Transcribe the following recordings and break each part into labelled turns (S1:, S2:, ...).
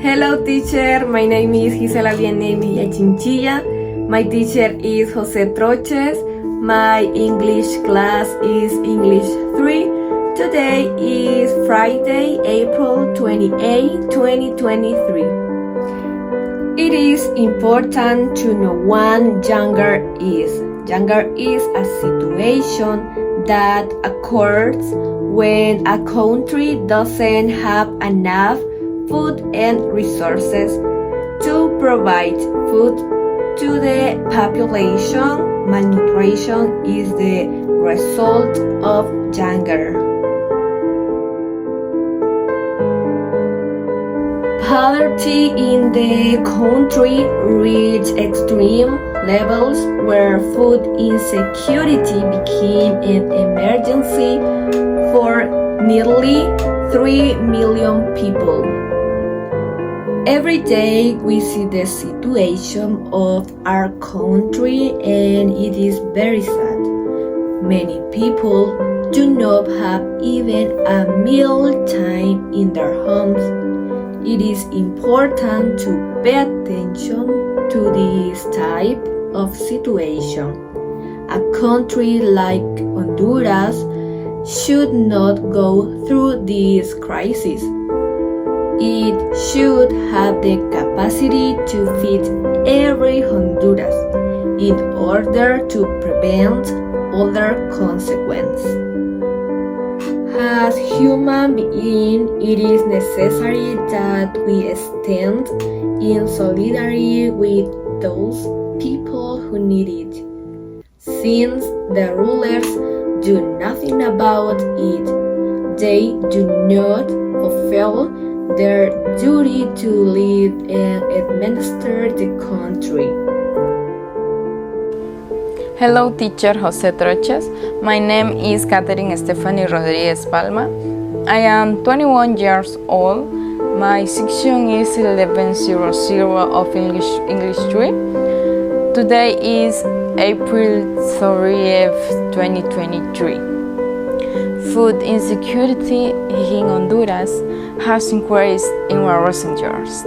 S1: Hello teacher, my name is Gisela Vianey Chinchilla. My teacher is José Troches. My English class is English 3. Today is Friday, April 28, 2023. It is important to know what younger is. Younger is a situation that occurs when a country doesn't have enough food and resources to provide food to the population. Malnutrition is the result of hunger. Poverty in the country reached extreme levels where food insecurity became an emergency for nearly 3 million people. Every day we see the situation of our country and it is very sad. Many people do not have even a meal time in their homes. It is important to pay attention to this type of situation. A country like Honduras should not go through this crisis. It should have the capacity to feed every Honduras in order to prevent other consequences. As human beings, it is necessary that we stand in solidarity with those people who need it. Since the rulers do nothing about it, they do not fulfill their duty to lead and administer the country.
S2: Hello, teacher José Troches. My name is Catherine Stephanie Rodriguez Palma. I am 21 years old. My section is 1100 of English 3. Today is April 30th, 2023. Food insecurity in Honduras has increased in recent years.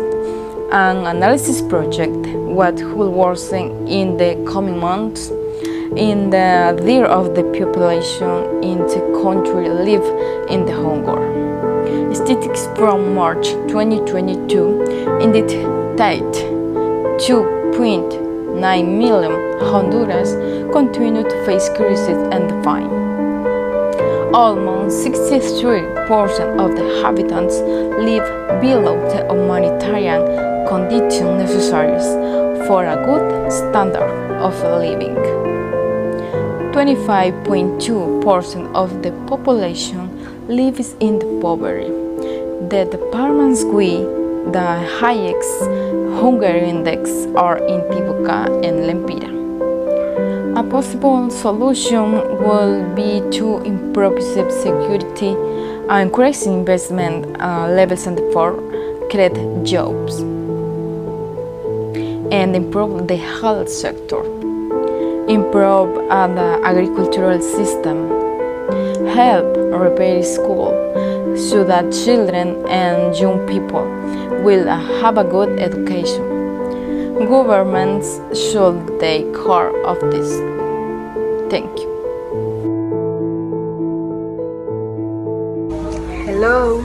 S2: An analysis project what will worsen in the coming months in the year of the population in the country live in the hunger. Statistics from March 2022 indicate 2.9 million Honduras continue to face crisis and famine. Almost 63% of the inhabitants live below the humanitarian conditions necessary for a good standard of living. 25.2% of the population lives in poverty. The departments with the highest hunger index are in Tibuca and Lempira. A possible solution will be to improve security and increase investment levels and for create jobs and improve the health sector, improve the agricultural system, help repair schools so that children and young people will have a good education. Governments should take care of this. Thank you.
S3: Hello,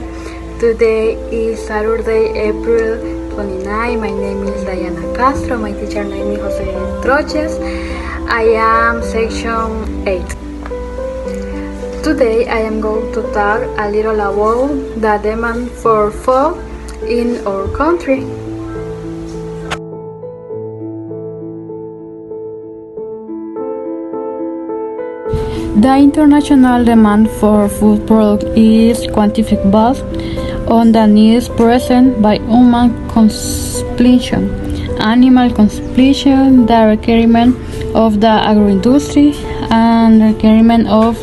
S3: today is Saturday, April 29. My name is Diana Castro. My teacher name is José Troches. I am section 8. Today I am going to talk a little about the demand for food in our country.
S4: The international demand for food products is quantified based on the needs present by human consumption, animal consumption, the requirement of the agro-industry, and the requirement of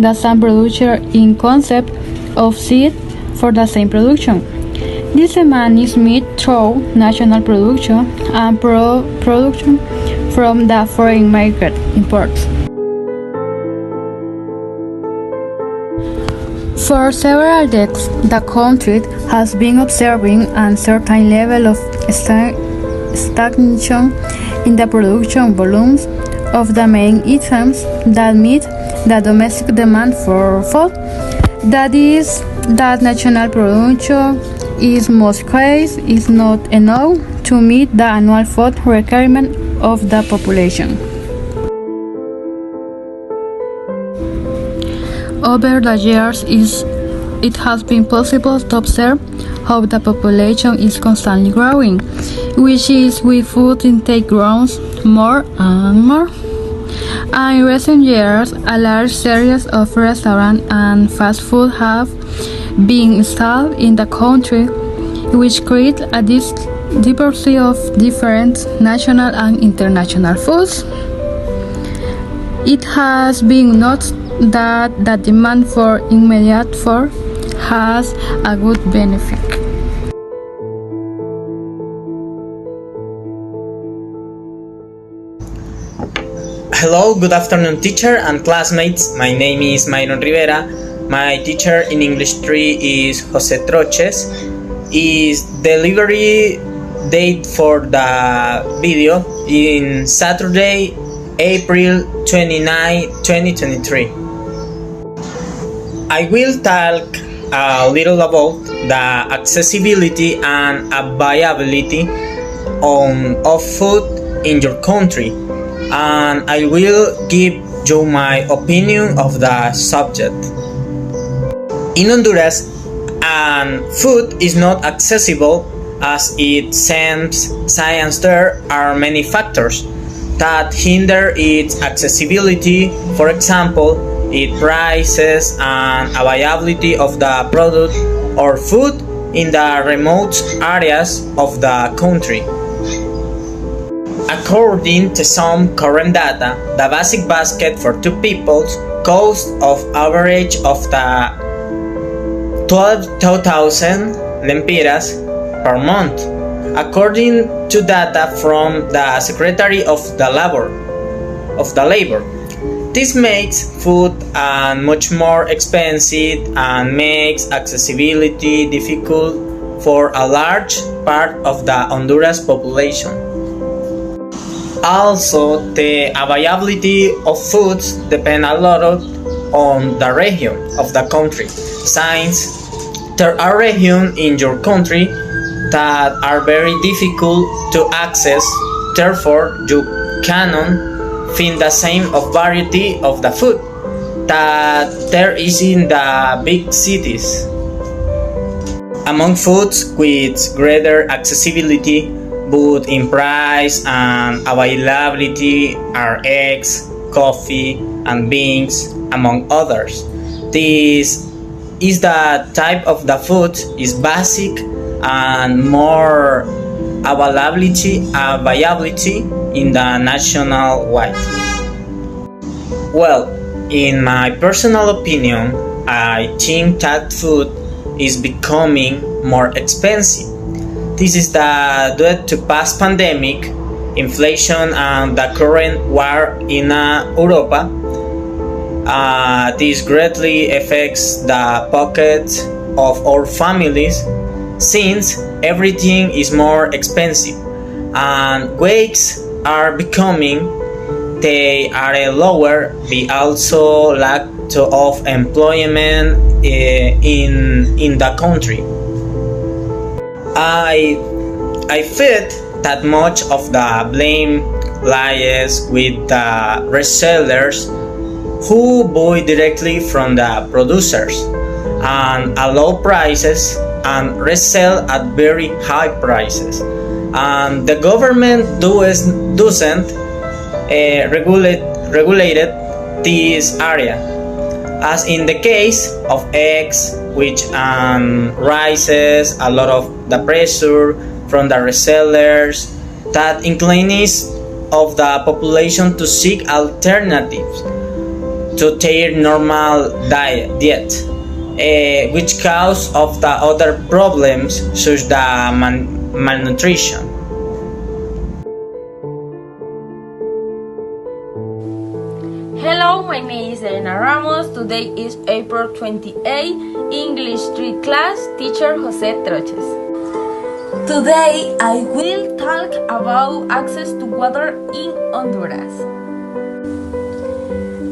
S4: the same producer in concept of seed for the same production. This demand is met through national production and production from the foreign market imports. For several decades, the country has been observing a certain level of stagnation in the production volumes of the main items that meet the domestic demand for food. That is, that national production in most cases is not enough to meet the annual food requirement of the population. Over the years, it has been possible to observe how the population is constantly growing, which is with food intake grows more and more. And in recent years, a large series of restaurants and fast food have been installed in the country, which create a diversity of different national and international foods. It has been noted that the demand for immediate food has a good benefit.
S5: Hello, good afternoon teacher and classmates. My name is Myron Rivera. My teacher in English 3 is José Troches. Is delivery date for the video in Saturday, April 29, 2023. I will talk a little about the accessibility and availability of food in your country, and I will give you my opinion of the subject. In Honduras, food is not accessible as it seems there are many factors that hinder its accessibility. For example, its prices and availability of the product or food in the remote areas of the country. According to some current data, the basic basket for two people costs of average of the 12,000 lempiras per month, according to data from the Secretary of the Labor. This makes food much more expensive and makes accessibility difficult for a large part of the Honduras population. Also, the availability of foods depends a lot on the region of the country, since there are regions in your country that are very difficult to access. Therefore, you cannot find the same variety of the food that there is in the big cities. Among foods with greater accessibility but in price and availability are eggs, coffee, and beans, among others. This is the type of the food is basic and more availability in the national wide. Well, in my personal opinion, I think that food is becoming more expensive. This is due to past pandemic, inflation, and the current war in Europa. This greatly affects the pockets of our families, since everything is more expensive and wages are becoming they are lower. We also lack of employment in the country. I feel that much of the blame lies with the resellers who buy directly from the producers and allow prices and resell at very high prices. And the government doesn't regulate this area, as in the case of eggs, which rises a lot of the pressure from the resellers that inclines of the population to seek alternatives to their normal diet, which cause of the other problems such as malnutrition.
S6: Hello,
S2: my name is Elena Ramos. Today is April 28, English 3 class, teacher José Troches. Today I will talk about access to water in Honduras.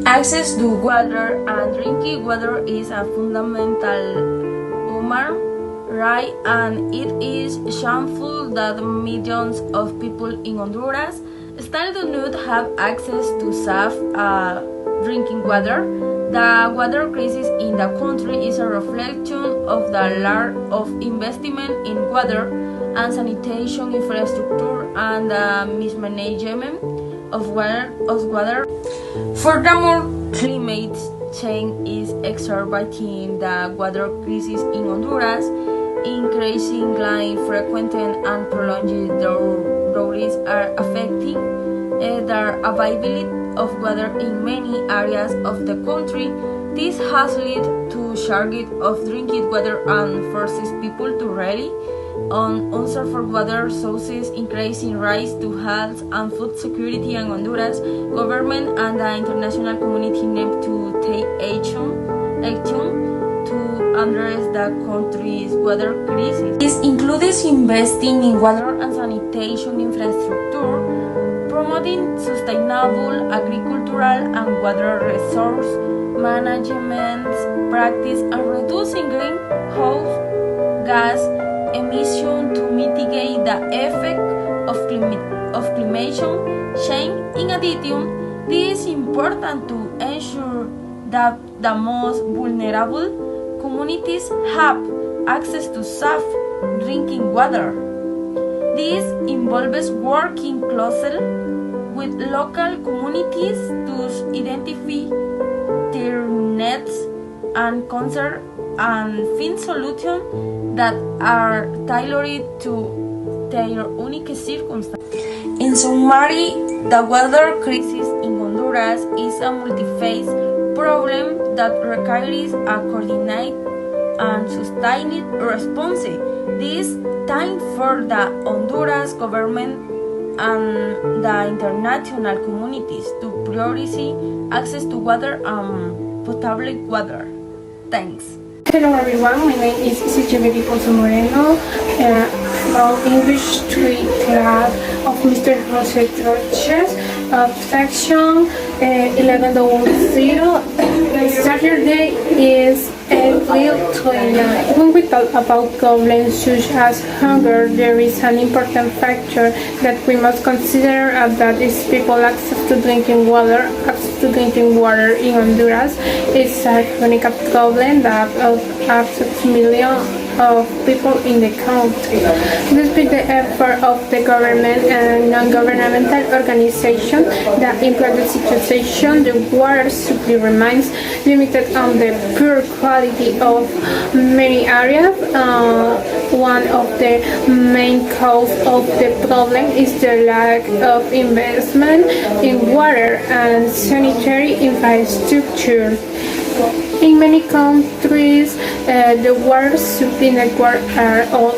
S2: Access to water and drinking water is a fundamental human right, and it is shameful that millions of people in Honduras still do not have access to safe drinking water. The water crisis in the country is a reflection of the lack of investment in water and sanitation infrastructure and the mismanagement of water. Furthermore, climate change is exacerbating the water crisis in Honduras. Increasingly frequent and prolonged droughts are affecting the availability of water in many areas of the country. This has led to shortage of drinking water and forces people to rely on unsafe water sources, increasing risk to health and food security. And Honduras government and the international community need to take action to address the country's water crisis. This includes investing in water and sanitation infrastructure, promoting sustainable agricultural and water resource management practice, and reducing greenhouse gas emissions to mitigate the effect of climate change. In addition, this is important to ensure that the most vulnerable communities have access to safe drinking water. This involves working closely with local communities to identify their needs and concerns and find solutions that are tailored to their unique circumstances. In summary, the water crisis in Honduras is a multi-phase problem that requires a coordinated and sustained response. This time for the Honduras government and the international communities to prioritize access to water and potable water. Thanks.
S6: Hello everyone, my name is José Moreno, from English 3 class of Mr. José Troches of section 1100. Saturday is April 29. When we talk about problems such as hunger, there is an important factor that we must consider, and that is people access to drinking water. Access to drinking water in Honduras is a chronic problem that affects millions of people in the country. Despite the effort of the government and non-governmental organizations that improve the situation, the water supply remains limited on the poor quality of many areas. One of the main causes of the problem is the lack of investment in water and sanitary infrastructure. In many countries, the water supply networks are all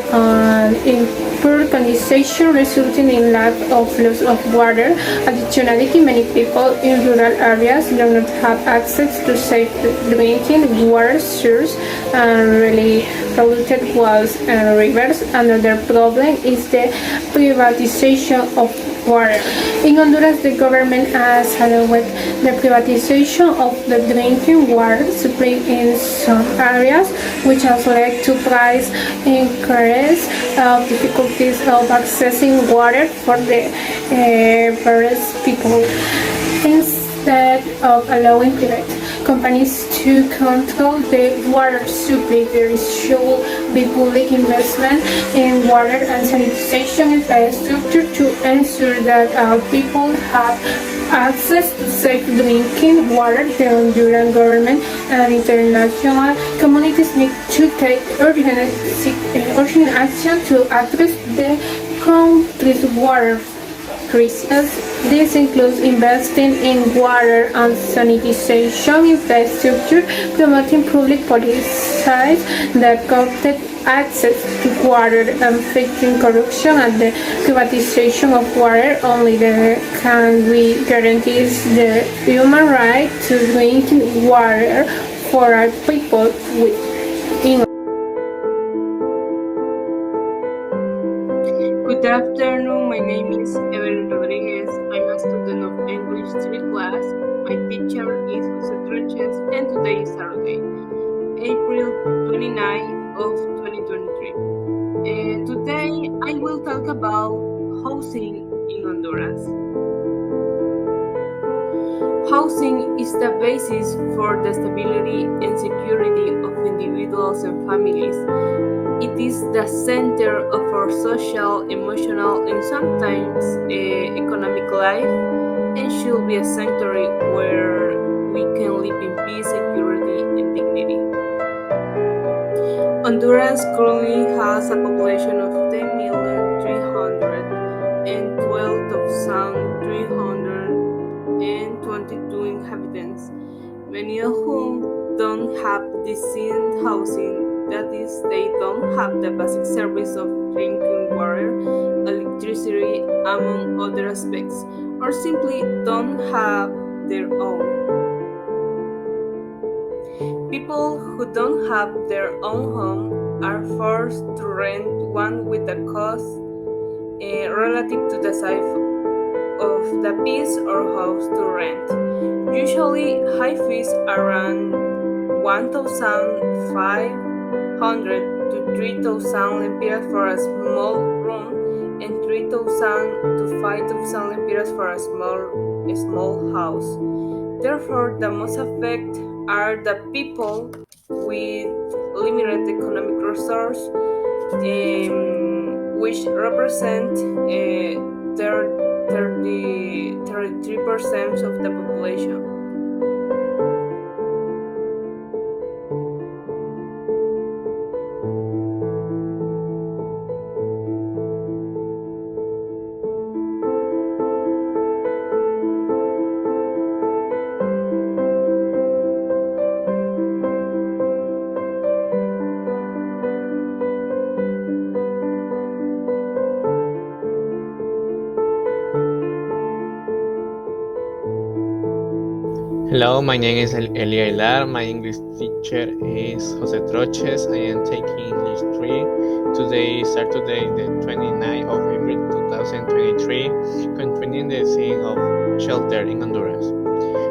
S6: in poor condition, resulting in lack of loss of water. Additionally, many people in rural areas do not have access to safe drinking water sources and really polluted wells and rivers. Another problem is the privatization of water. In Honduras, the government has allowed the privatization of the drinking water supply in some areas, which has led to price increase, difficulties of accessing water for the various people. Instead of allowing private companies to control the water supply, there should be public investment in water and sanitation infrastructure to ensure that people have access to safe drinking water. The Honduran government and international communities need to take urgent action to address the country's water crisis. This includes investing in water and sanitation infrastructure, promoting public policies that guarantee access to water, and fighting corruption and the privatization of water. Only there can we guarantee the human right to drinking water for our people within.
S7: Good afternoon, my name is Evelyn Rodriguez. I'm a student of English 3 class. My teacher is José Troches, and today is Saturday, April 29 of 2023. Today I will talk about housing in Honduras. Housing is the basis for the stability and security of individuals and families. It is the center of our social, emotional, and sometimes economic life, and should be a sanctuary where we can live in peace, security, and dignity. Honduras currently has a population of 10,312,322 inhabitants, many of whom don't have decent housing. That is, they don't have the basic service of drinking water, electricity, among other aspects, or simply don't have their own. People who don't have their own home are forced to rent one with a cost relative to the size of the piece or house to rent. Usually, high fees around 1,500 to 3,000 lempiras for a small room and 3,000 to 5,000 lempiras for a small house. Therefore, the most affected are the people with limited economic resource, which represent 33% of the population.
S8: Hello, my name is Eli Aguilar. My English teacher is José Troches. I am taking English 3. Today is Saturday, the 29th of April 2023, continuing the scene of shelter in Honduras.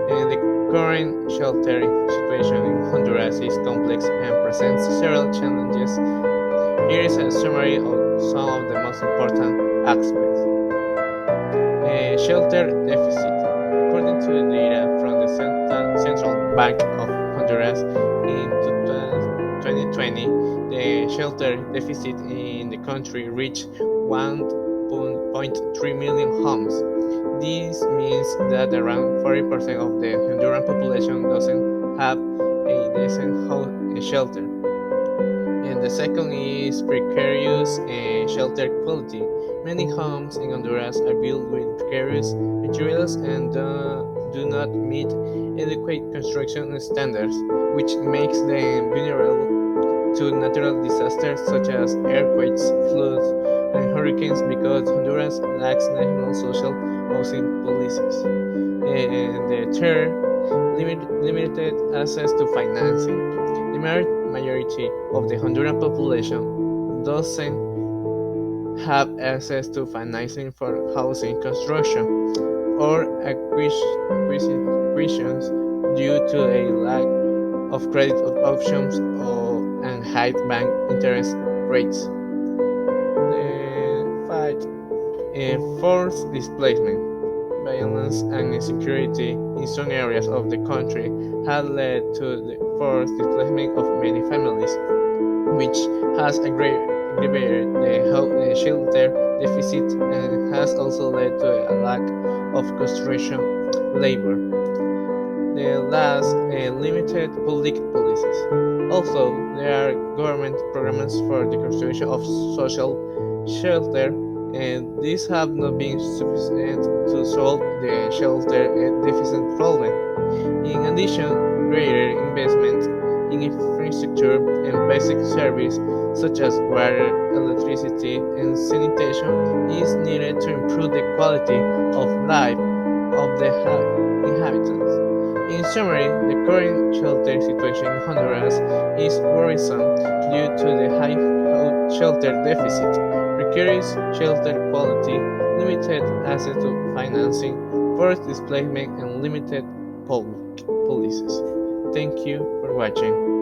S8: The current shelter situation in Honduras is complex and presents several challenges. Here is a summary of some of the most important aspects. Shelter deficit. According to the data from the Central Bank of Honduras in 2020, the shelter deficit in the country reached 1.3 million homes. This means that around 40% of the Honduran population doesn't have a decent shelter. And the second is precarious shelter quality. Many homes in Honduras are built with precarious materials and do not meet adequate construction standards, which makes them vulnerable to natural disasters such as earthquakes, floods, and hurricanes because Honduras lacks national social housing policies. And the third, limited access to financing. The majority of the Honduran population doesn't have access to financing for housing construction or acquisitions due to a lack of credit options and high bank interest rates. Forced displacement, violence, and insecurity in some areas of the country have led to the forced displacement of many families, which has aggravated the shelter deficit and has also led to a lack of construction labor. The last, limited public policies. Also, there are government programs for the construction of social shelter, and these have not been sufficient to solve the shelter deficit problem. In addition, greater investment in infrastructure and basic service such as water, electricity, and sanitation is needed to improve the quality of life of the inhabitants. In summary, the current shelter situation in Honduras is worrisome due to the high shelter deficit, precarious shelter quality, limited access to financing, forced displacement, and limited public policies. Thank you for watching.